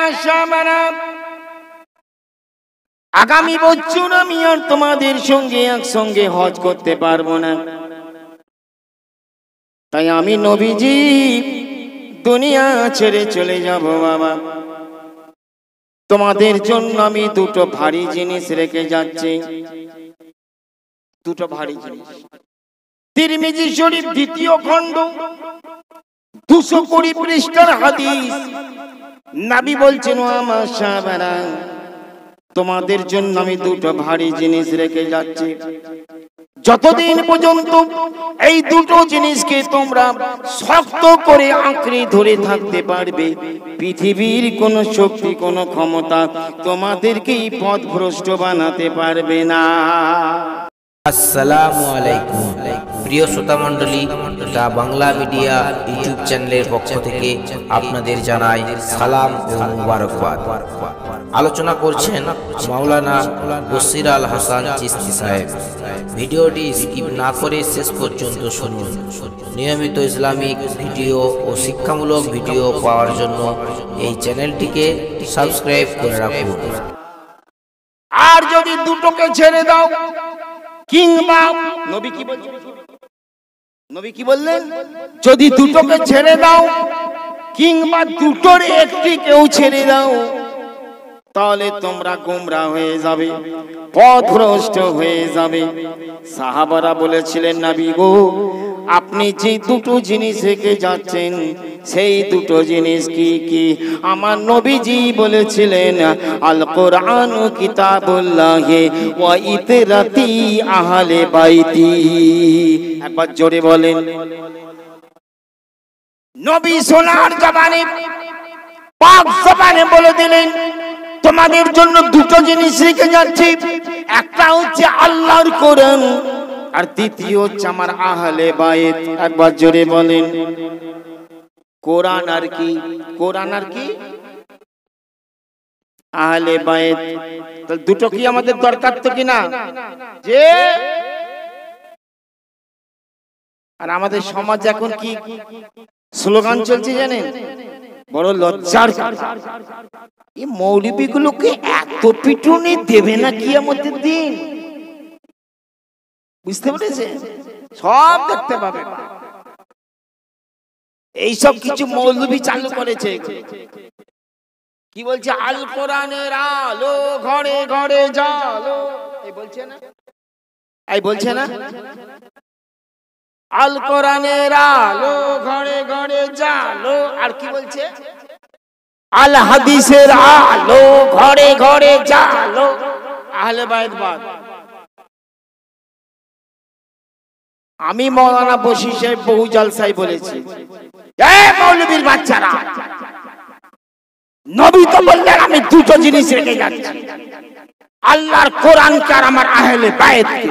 আমার সাহাবারা, আগামী বছর আমি আর তোমাদের সঙ্গে একসঙ্গে হজ করতে পারবো না, তাই আমি নবীজি দুনিয়া ছেড়ে চলে যাব বাবা। তোমাদের জন্য আমি দুটো ভারী জিনিস রেখে যাচ্ছি, দুটো ভারী জিনিস। তিরমিজি শরীফ দ্বিতীয় খণ্ড 220 পৃষ্ঠার হাদিস। নবী বলছেন, ও আমার সাহাবারা, তোমাদের জন্য আমি দুটো ভারী জিনিস রেখে যাচ্ছি। যতদিন পর্যন্ত এই দুটো জিনিসকে তোমরা শক্ত করে আঁকড়ে ধরে থাকতে পারবে, পৃথিবীর কোন শক্তি, কোন ক্ষমতা তোমাদেরকে পথভ্রষ্ট বানাতে পারবে না। আসসালামু আলাইকুম প্রিয় শ্রোতা মণ্ডলী, দা বাংলা মিডিয়া ইউটিউব চ্যানেলের পক্ষ থেকে আপনাদের জানাই সালাম ও মুবারকবাদ। আলোচনা করছেন মাওলানা বশির আল হাসান চিশতি সাহেব। ভিডিওটি স্কিপ না করে শেষ পর্যন্ত শুনুন। নিয়মিত ইসলামিক ভিডিও ও শিক্ষামূলক ভিডিও পাওয়ার জন্য এই চ্যানেলটিকে সাবস্ক্রাইব করে রাখুন। আর যদি দুটোকে ছেড়ে দাও, কিংবা নবী কি বলছেন, নবী কি বললেন, যদি দুটোকে ছেড়ে দাও কিংবা দুটোর একটি কেউ ছেড়ে দাও, তাহলে তোমরা গোমরাহ হয়ে যাবে, পথভ্রষ্ট হয়ে যাবে। সাহাবারা বলেছিলেন, নবী গো, আপনি যে দুটো জিনিস রেখে যাচ্ছেন, সেই দুটো জিনিস কি কি? আমার নবীজি বলেছিলেন, আল কোরআন ও কিতাবুল্লাহ ওয়া ইতরাতি আহলে বাইতি। একবার জোরে বলেন। নবী সোনার জবানে, পাক জবানে বলে দিলেন, তোমাদের জন্য দুটো জিনিস রেখে যাচ্ছি। একটা হচ্ছে আল্লাহর কোরআন, আর দ্বিতীয় হচ্ছে আমার আহলে বাইত। একবার জোরে বলেন। কোরআন আর কি? কোরআন আর কি? আহলে বাইত। তাহলে দুটো কি আমাদের দরকার তো কিনা? যে আর আমাদের সমাজ এখন কি স্লোগান চলছে জানেন? বড় লজ্জার, এই মৌলবীগুলোকে এত পিটুনি দেবে না কিয়ামতের দিন, বুঝতে পেরেছে? সব দেখতে পাবে। এইসব কিছু মৌলবী চালু করেছে। কি বলছে? আল কোরআনের আলো ঘরে ঘরে জ্বালো, এই বলছে না? এই বলছে না? আল কোরআনের আলো ঘরে ঘরে জ্বালো। আর কি বলছে? আল হাদিসের আলো ঘরে ঘরে জ্বালো। আহলে বাইত বাদ। আমি মাওলানা বশির সাহেব বহু জলসায় বলেছি, এই মৌলবীর বাচ্চারা, নবী তো বললেন আমি দুটো জিনিস রেখে যাচ্ছি, আল্লাহর কোরআনকে আর আমার আহলে বাইতকে।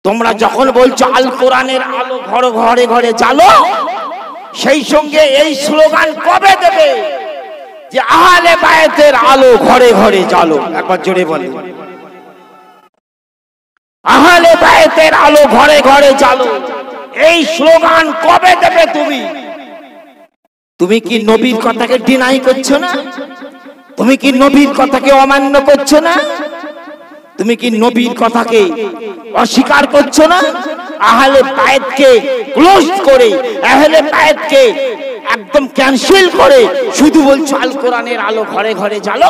তোমরা যখন বলছো আল কোরআনের আলো ঘরে ঘরে ঘরে জ্বালো, সেই সঙ্গে এই স্লোগান কবে দেবে যে আহলে বাইতের আলো ঘরে ঘরে জ্বালো? একবার জোরে বলে। আহলে বাইতের আলো ঘরে ঘরে জ্বালো, এই স্লোগান কবে দেবে তুমি? তুমি কি নবীর কথাকে ডিনাই করছো না? তুমি কি নবীর কথাকে অমান্য করছো না? তুমি কি নবীর কথাকে অস্বীকার করছো না? আহলে বাইতকে ক্লোজ করে, আহলে বাইতকে একদম ক্যান্সেল করে শুধু বলছো আল কোরআনের আলো ঘরে ঘরে জ্বালো।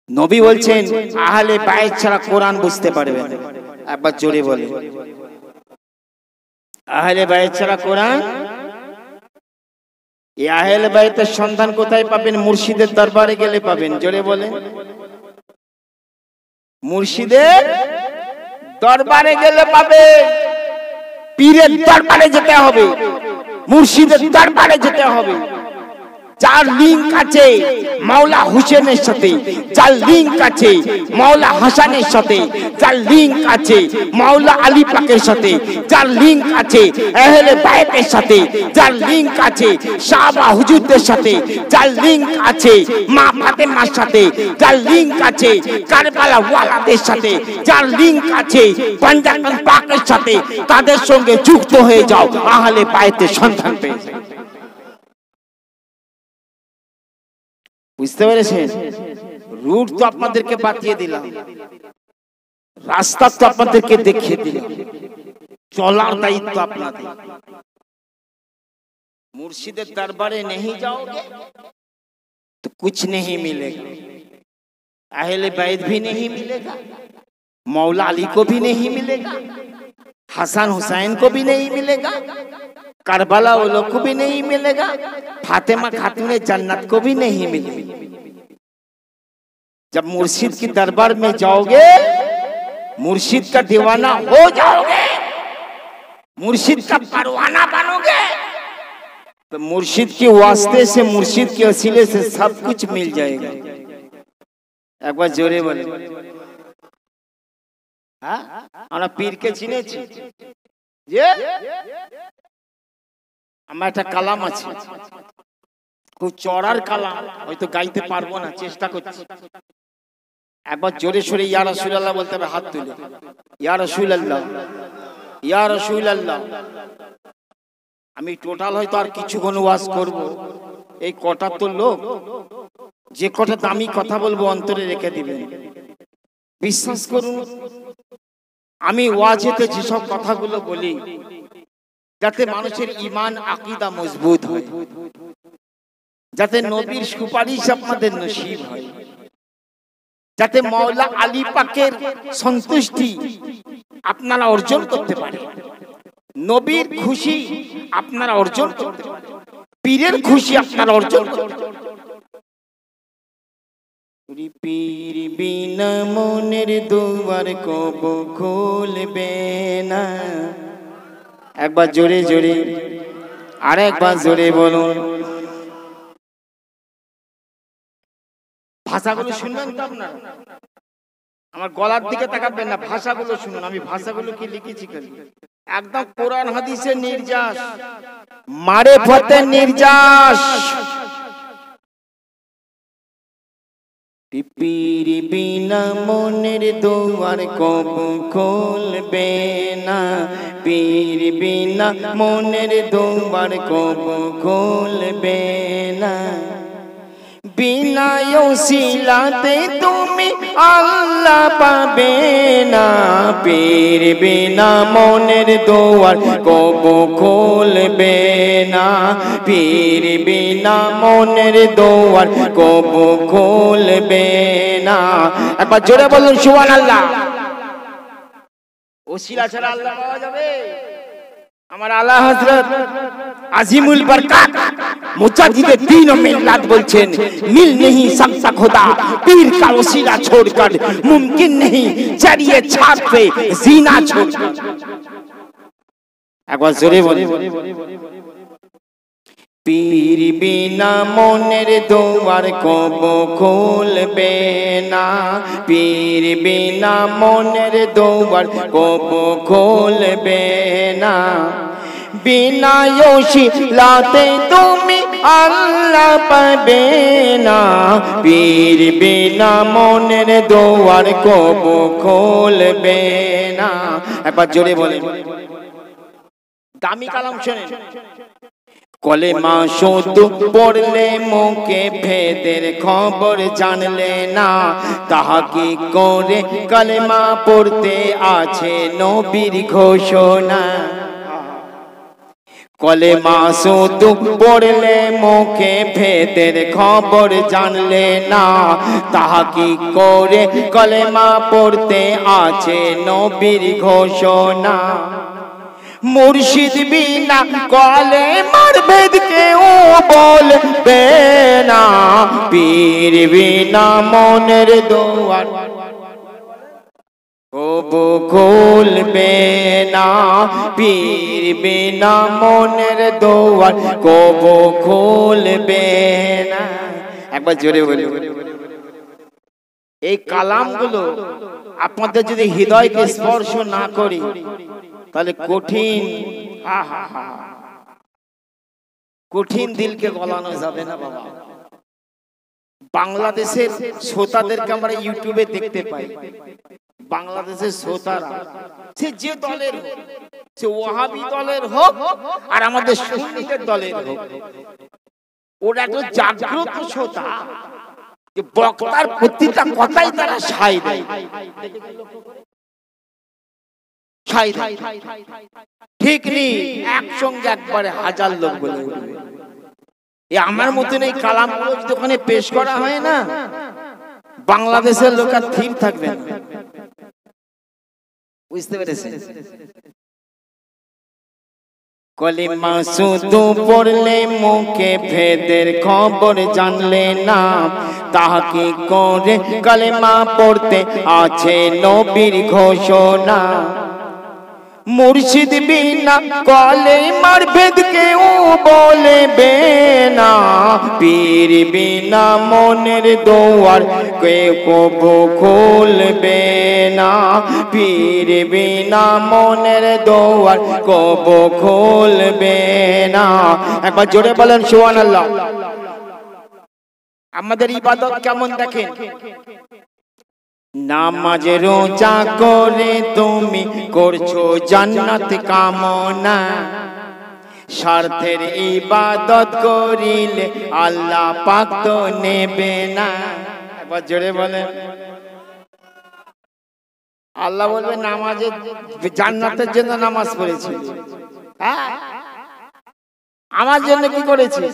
নবী বলছেন আহলে বাইত ছাড়া কোরআন বুঝতে পারবে না। একবার জোরে বলে। আহলে বাইত ছাড়া কোরআন। এই আহলে বাইতের সন্ধান কোথায় পাবেন? মুর্শিদের দরবারে গেলে পাবেন। জোরে বলেন। মুর্শিদের দরবারে গেলে পাবে। পীরের দরবারে যেতে হবে, মুর্শিদের দরবারে যেতে হবে। যার লিঙ্ক আছে মাওলা হুসেনের সাথে, যার লিঙ্ক আছে মাওলা হাসানের সাথে, যার লিঙ্ক আছে মাওলা আলী পাকের সাথে, যার লিঙ্ক আছে আহলে বাইতের সাথে, যার লিঙ্ক আছে সাহাবা হুজুরদের সাথে, যার লিঙ্ক আছে মা ফাতেমার সাথে, যার লিঙ্ক আছে কারবালা ওয়ালাদের সাথে, যার লিঙ্ক আছে পাঞ্জাতন পাকের সাথে, তাদের সঙ্গে যুক্ত হয়ে যাও, আহলে বাইতের সন্তান পেয়ে যাও। বুঝতে পেরেছেন? রুট তো আপনাদেরকে বাতিয়ে দিলাম, রাস্তা তো আপনাদেরকে দেখিয়ে দিলাম, চলার দায়িত্ব আপনাদের। मुर्शिद दरबारे नहीं जाओगे तो कुछ नहीं मिलेगा, अहले बैत भी नहीं मिलेगा, मौला अली को भी नहीं मिलेगा, हसन हुसैन को भी नहीं मिलेगा, करबला वालों को भी नहीं मिलेगा, फातिमा खातून जन्नत को भी नहीं मिलेगा। जब मुर्शिद की दरबार में जाओगे, मुर्शिद का दीवाना हो जाओगे, मुर्शिद का परवाना बनोगे, तो मुर्शिद के वास्ते से, मुर्शिद के वसीले से सब कुछ मिल जाएगा। एक बार जोरे बोले, हाँ, আমরা পীরকে চিনেছি যে আমার একটা কালাম আছে, খুব চড়ার কালাম, হয়তো গাইতে পারবো না, চেষ্টা করছি। একবার জোরে সোরে ইয়া রাসূলুল্লাহ বলতে হবে, হাত তুলে ইয়া রাসূলুল্লাহ, ইয়া রাসূলুল্লাহ। আমি টোটাল হয়তো আর কিছুক্ষণ ওয়াজ করব, এই কটা তো লোক, যে কটা দামি কথা বলবো অন্তরে রেখে দিবেন। বিশ্বাস করুন, আমি ওয়াজেতে যেসব কথাগুলো বলি, যাতে মানুষের ঈমান আকীদা মজবুত হয়, যাতে নবীর সুপারিশ আপনাদের নসিব হয়, যাতে মাওলা আলী পাকের সন্তুষ্টি আপনারা অর্জন করতে পারেন, নবীর খুশি আপনারা অর্জন করতে পারেন, পীরের খুশি আপনারা অর্জন করতে পারেন। পীর বিনা মনের দুয়ার কবু খুলবে না। একবার জোরে জোরে, আর একবার জোরে বলুন। ভাষাগুলো শুনবেন তো আপনারা, আমার গলার দিকে তাকাবেন না, ভাষাগুলো শুনুন। আমি ভাষাগুলো কি লিখেছি কেন, একদম কোরআন হাদিসের নির্যাস, মারেফতের নির্যাস। পীর বিনা মনের দুয়ার কবু খুলবে না, পীর বিনা মনের দুয়ার কবু খুলবে না। বিনা ওসিলাতে তুমি আল্লাহ পাবে না, পীর বিনা মনের দুয়ার কবু খুলবে না, পীর বিনা মনের দুয়ার কবু খুলবে না। একবার জোরে বলুন সুবহানাল্লাহ। ওসিলা ছাড়া আল্লাহ পাওয়া যাবে? আমার আলা হযরত আজিমুল বরকত মুজাদ্দিদে দ্বীন ও মিল্লাত বলছেন, মিল नहीं सकता खुदा पीर का वसीला छोड़कर, मुमकिन नहीं जरिए छाप पे जीना छोड़कर। एक बार जोरे बोले, पीर बिना মনের দুয়ার কবু খুলবে না, পীর বিনা মনের দুয়ার কবু খুলবে না। বিনা ওসিলাতে তুমি আল্লাহ পাবে না, পীর বিনা মনের দুয়ার কবু খুলবে না। একবার জোরে বলেন, দামি কালাম শোনেন। কলেমা শুধু পড়লে মুখে ভেদের খবর জানলে না, তাহাকি করে কলেমা পড়তে আছে নবীর ঘোষণা। কলেমা শুধু পড়লে মুখে ভেদের খবর জানলে না, তাহাকি করে কলেমা পড়তে আছে নবীর ঘোষণা। মুর্শিদ বিনা কলেমার ভেদ কেউ বলবে না, পীর বিনা মনের দুয়ার কবু খুলবে না, পীর বিনা মনের দুয়ার কবু খুলবে না। একবার জোরে বলুন। এই কালামগুলো আপনাদের যদি হৃদয়কে স্পর্শ না করি তাহলে কঠিন কঠিন দিলকে গলানো যাবে না বাবা। বাংলাদেশের শ্রোতাদেরকে আমরা ইউটিউবে দেখতে পাই। বাংলাদেশের শ্রোতারা সে যে দলের হোক, সে ওয়াহাবি দলের হোক আর আমাদের সুন্নিদের দলের হোক, ওরা তো জাগ্রত শ্রোতা, বক্তার প্রতিটা কথাই তারা সাই দেয়। ঠিক নেই, একসঙ্গে একবারে হাজার লোক বলে উঠবে। আমার মতন এই কালামগুলো যদি ওখানে পেশ করা হয় না, বাংলাদেশের লোক আর ঠিক থাকবে না। বুঝতে পেরেছেন? কলিমা শুধু পড়লে মুখে ভেদের খবর জানলে না, তাহাকি করে কলিমা পড়তে আছে নবীর ঘোষণা। মুর্শিদ বিনা কলিমার ভেদ কেউ বলবে না, পীর বিনা মনের দুয়ার কেউ কবু খুলবে না, পীর বিনা মনের দুয়ার কবু খুলবে না। একবার জোরে বলেন সুবহানাল্লাহ। আমাদের ইবাদত কেমন দেখেন? নামাজ রোজা করে তুমি করছো জান্নাত কামনা, স্বার্থের ইবাদত করিলে আল্লাহ পাক তো নেবে না। একবার জোরে বলেন। আল্লাহ বলবে নামাজে জান্নাতের জন্য নামাজ পড়েছি, হ্যাঁ আমার জন্য কি করেছি?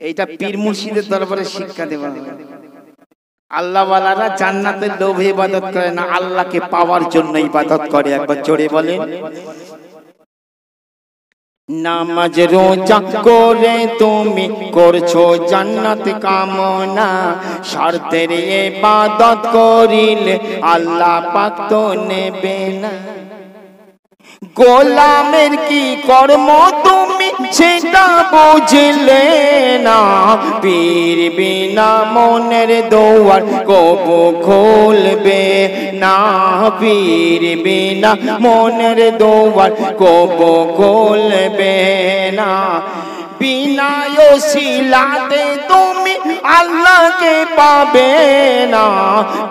এইটা পীর মুর্শিদের দরবারে শিক্ষা দেওয়া। আল্লাহ ওয়ালারা জান্নাতের লোভে ইবাদত করে না, আল্লাহকে পাওয়ার জন্য ইবাদত করে। একবার জোরে বলেন। নামাজ রোজা করে তুমি করছো জান্নাত কামনা, স্বার্থের ইবাদত করিলে আল্লাহ পাক তো নেবে না। গোলামের কি কর্ম তুমি সেটা বুঝলে না, পীর বিনা মনের দুয়ার কবু খুলবে না, পীর বিনা মনের দুয়ার কবু খুলবে না। বিনা ওসিলাতে তুমি আল্লাহকে পাবে না,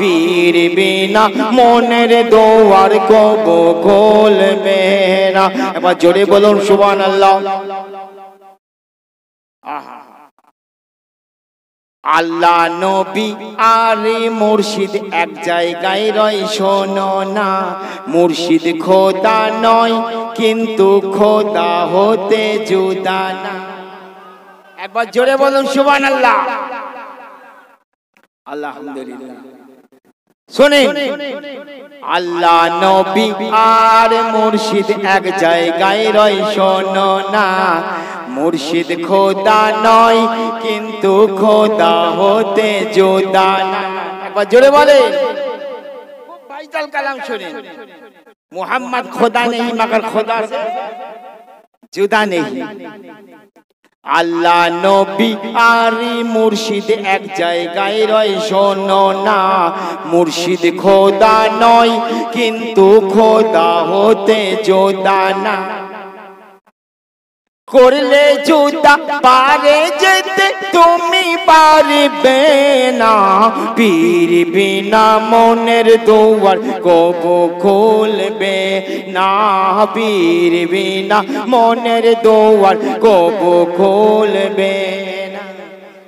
পীর বিনা মনের দুয়ার কবু খুলবে না। এবার জোরে বলুন সুবহানাল্লাহ। আল্লাহ নবী আর মুর্শিদ এক জায়গায় রয় শোনো না, মুর্শিদ খোদা নয় কিন্তু খোদা হতে জুদা না। একবার জোরে বলুন সুবহানাল্লাহ। আলহামদুলিল্লাহ। শুনেন, আল্লাহ নবী আর মুর্শিদ এক জায়গায় রয় শোনো না, মুর্শিদ খোদা নয় কিন্তু খোদা হতে জুদা না। একবার জোরে বলেন। খুব ভাইটাল কালাম শুনেন। মুহাম্মদ খোদা নেই মगर খোদা से जुदा नहीं। আল্লাহ নবী আর মুর্শিদ এক জায়গায় রয় শোনো না, মুর্শিদ খোদা নয় কিন্তু খোদা হতে জুদা না। করলে জুদা পারে যেতে তুমি পারবে না, পীর বিনা মনের দুয়ার কবু খুলবে না, পীর বিনা মনের দুয়ার কবু খুলবে না।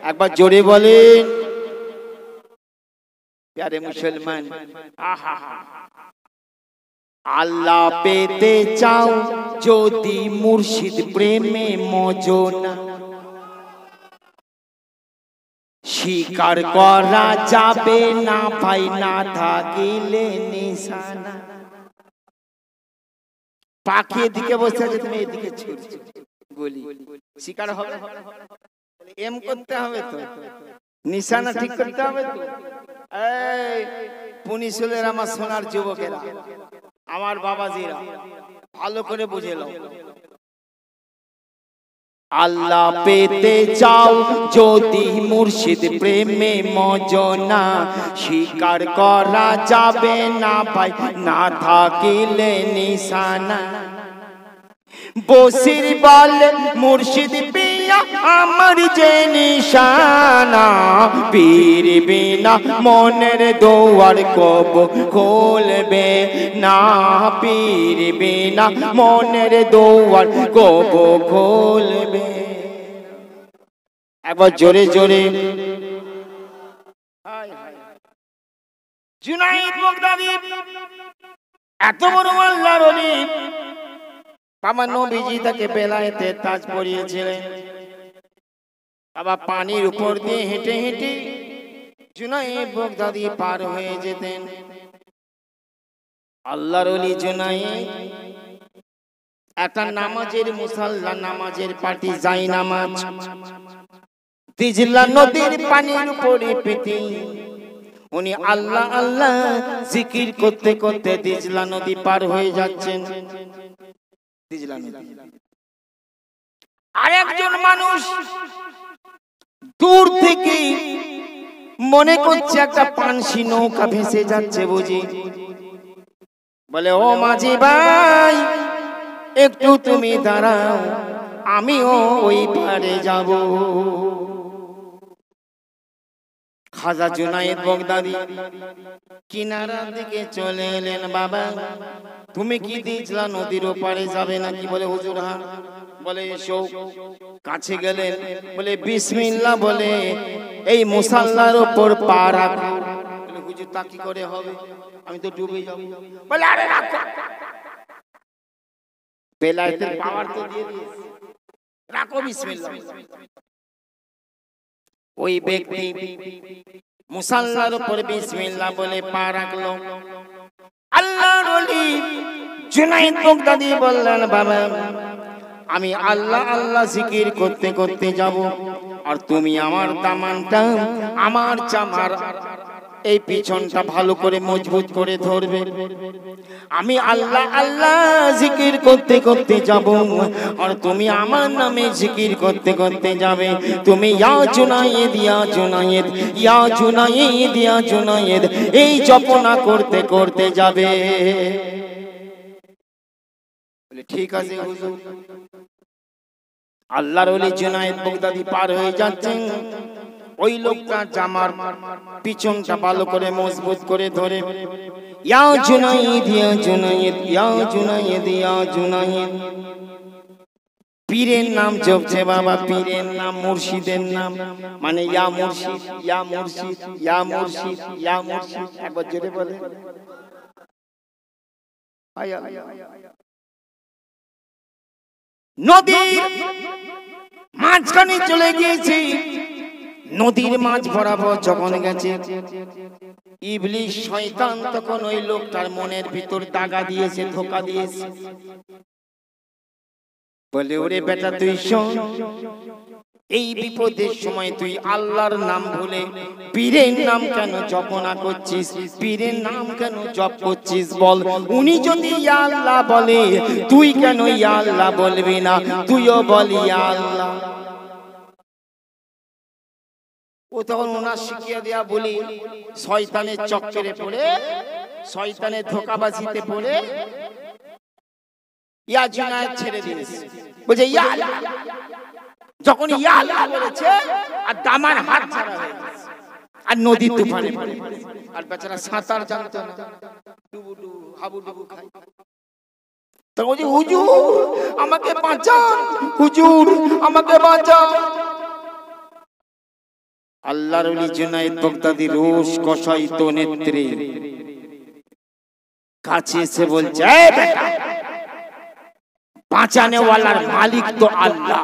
একবার জোরে বলেন। প্যারে মুসলমান, আহা আল্লাহ পেতে চাও যদি মুর্শিদ প্রেমে মজনা, স্বীকার করা যাবে না ভাই না থাকিলে নিশানা। পাখি এদিকে বসে আছে, তুমি এদিকে ছুটছো গুলি, স্বীকার হবে? এম করতে হবে তো, নিশানা ঠিক করতে হবে তো। এই পুনিশুলের আমার সোনার যুবকেরা, আমার বাবাজিরা ভালো করে বুঝে নাও, আল্লাহ পেতে চাও যদি মুর্শিদ প্রেমে মজনা, স্বীকার করা যাবে না ভাই না থাকিলে নিশানা। বসির বলে মুর্শিদ পিয়া আমার যে নিশানা, পীর বিনা মনের দুয়ার কব খুলবে না, পীর বিনা মনের দুয়ার কব খুলবে। একবার জোরে জোরে জুনাইদ বাগদাদী এত বড় আল্লাহর ওলি, বাবা নবীজি তাকে বেলায়েতে তাজ পরিয়েছিলেন। বাবা পানির উপর দিয়ে হেঁটে হেঁটে জুনাইদ বাগদাদী পার হয়ে যেতেন। আল্লাহর ওলি জুনাইদ একটা নামাজের মুসাল্লা, নামাজের পার্টি যাই নামাজ, দিজলা নদীর পানির উপরে পেতে উনি আল্লাহ আল্লাহ জিকির করতে করতে দিজলা নদী পার হয়ে যাচ্ছেন। আরেকজন মানুষ দূর থেকে মনে করছে একটা পানসি নৌকা ভেসে যাচ্ছে বুঝি, বলে ও মাঝি ভাই একটু তুমি দাঁড়াও, আমিও ওই পারে যাব। খাজা জুনাইদ বাগদাদী কিনারার দিকে চলে এলেন। বাবা তুমি কি দিজলা নদীর ওপারে যাবে নাকি? বলে হুজুর হ্যাঁ। বলে এসো। কাছে গেলেন, বলে বিসমিল্লাহ বলে এই মুসাল্লার উপর পা রাখো। বলে হুজুর তা কি করে হবে, আমি তো ডুবে যাব। বলে আরে রাখো, বেলায়েতের পাওয়ার তো দিয়ে দিয়েছে, রাখো বিসমিল্লাহ। ওই ব্যক্তি মুসাল্লার উপর বিসমিল্লাহ বলে পা রাখলো। আল্লাহর ওলি জুনাইদ বাগদাদী বললেন বাবা আমি আল্লাহ আল্লাহ জিকির করতে করতে যাব, আর তুমি আমার দামানটা আমার জামার এই পিছনটা ভালো করে মজবুত করে ধরবে। আমি আল্লাহ আল্লাহ জিকির করতে করতে যাব, আর তুমি আমার নামে জিকির করতে করতে যাবে। তুমি ইয়া জুনাইদ ইয়া জুনাইদ ইয়া জুনাইদ ইয়া জুনাইদ এই জপনা করতে করতে যাবে। বলে ঠিক আছে হুজুর। আল্লাহর ওলি জুনাইদ বাগদাদী পার হয়ে যাচ্ছেন। ওই লোকটা জামার পিছনটা ভালো করে মজবুত করে ধরে ইয়া জুনাইদ ইয়া জুনাইদ ইয়া জুনাইদ ইয়া জুনাইদ। পীরের নাম জপছে বাবা, পীরের নাম মুর্শিদের নাম, মানে ইয়া মুর্শিদ ইয়া মুর্শিদ ইয়া মুর্শিদ ইয়া মুর্শিদ। একবার জোরে বলে নদীর মাঝখানে চলে গিয়েছি। নদীর মাঝ বরাবর যখন গেছে ইবলিশ শয়তান তখন ওই লোকটার মনের ভিতর দাগা দিয়েছে, ধোঁকা দিয়েছে। বলে ওরে বেটা তুই শোন, এই বিপদের সময় তুই আল্লাহর নাম ভুলে পীরের নাম কেন জপনা করছিস, পীরের নাম কেন জপ করছিস বল। উনি যদি ইয়া আল্লাহ বলে তুই কেন ইয়া আল্লাহ বলবি না, তুইও বল ইয়া আল্লাহ। ও তখন ওনার শিখিয়ে দেয়া বলি শয়তানের চক্করে পড়ে, শয়তানের ধোঁকাবাজিতে পড়ে ইয়া জুনায়েদ ছেড়ে দিয়েছে। বলছে ইয়া আল্লাহ, যখন ইয়া আল্লাহ বলেছে আর দামান হাত ছাড়া হয়ে গেছে, আর নদী তুফানে পড়ে। আর বেচারা সাঁতার জানতো না, ডুবুডু হাবুডুবু খায়। তখন বলছে হুজুর আমাকে বাঁচান, হুজুর আমাকে বাঁচান। আল্লাহর ওলি জুনাইদ বাগদাদী রোষ কষায়িত নেত্রে কাছে এসে বলছে এই বেটা, বাঁচানে ওয়ালার মালিক তো আল্লাহ,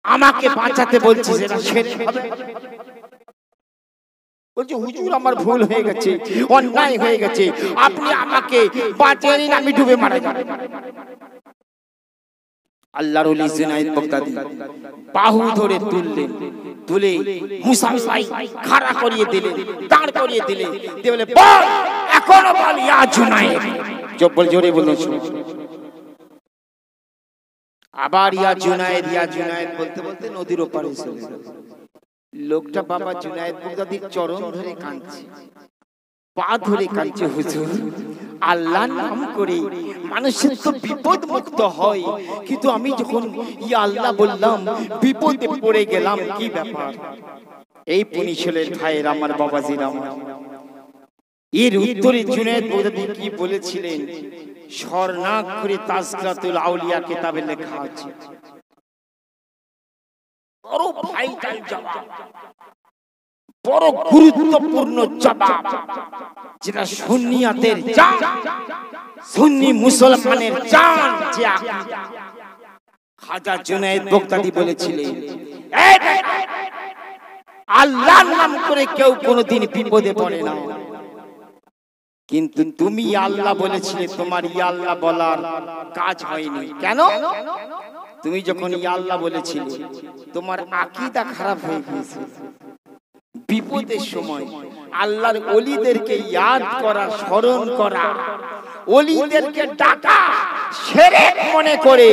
আমাকে বাঁচাতে বলছিস এটা ছেড়ে হবে? বলছে হুজুর আমার ভুল হয়ে গেছে, অন্যায় হয়ে গেছে, আপনি আমাকে বাঁচিয়ে নিন, আমি ডুবে মারা যাব। আল্লাহর ওলি জুনাইদ বাগদাদী বাহু ধরে তুললেন, তুলে মুসাফাই খাড়া করিয়ে দিলেন, দাঁড় করিয়ে দিলেন। বলে বল এখনো বল ইয়া জুনায়েদ, জোরে বলুন। আবার ইয়া জুনায়েদ বলতে বলতে নদীর ওপারে চলে গেল। লোকটা বাবা জুনায়েদ বাগদাদির চরণ ধরে কাঁদছে, পা ধরে কাঁদছে, হুজুর আল্লাহর নাম করে মানুষের তো বিপদ মুক্ত হয়, কিন্তু আমি যখন ইয়া আল্লাহ বললাম বিপদে পড়ে গেলাম, কি ব্যাপার? এই পুনিশের ভাইয়ের আমার বাবাজির আমার, এর উত্তরে জুনায়েদ বাগদাদি কি বলেছিলেন স্বর্ণাক্ষরে তাজকিরাতুল আউলিয়া কিতাবে লেখা আছে। বড় ভাইটাল জবাব, বড় গুরুত্বপূর্ণ জবাব, যেটা সুন্নিয়াতের জান, সুন্নি মুসলমানের জান, যে আকীদা। খাজা জুনায়েদ বাগদাদি বলেছিলেন আল্লাহর নাম করে কেউ কোনোদিন বিপদে পড়ে না, কিন্তু তুমি আল্লাহ বলেছিলে, তোমার ইয়া আল্লাহ বলার কাজ হয়নি। কেন? তুমি যখন ইয়া আল্লাহ বলেছিলে তোমার আকীদা খারাপ হয়ে গিয়েছে। বিপদের সময় আল্লাহর ওলিদেরকে ইয়াদ করা, স্মরণ করা, ওলিদেরকে ডাকা শিরক মনে করে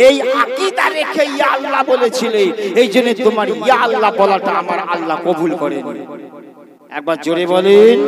এই আকীদা রেখে ইয়া আল্লাহ বলেছিলে, এই জন্য তোমার ইয়া আল্লাহ বলাটা আমার আল্লাহ কবুল করেনি। একবার জোরে বলেন।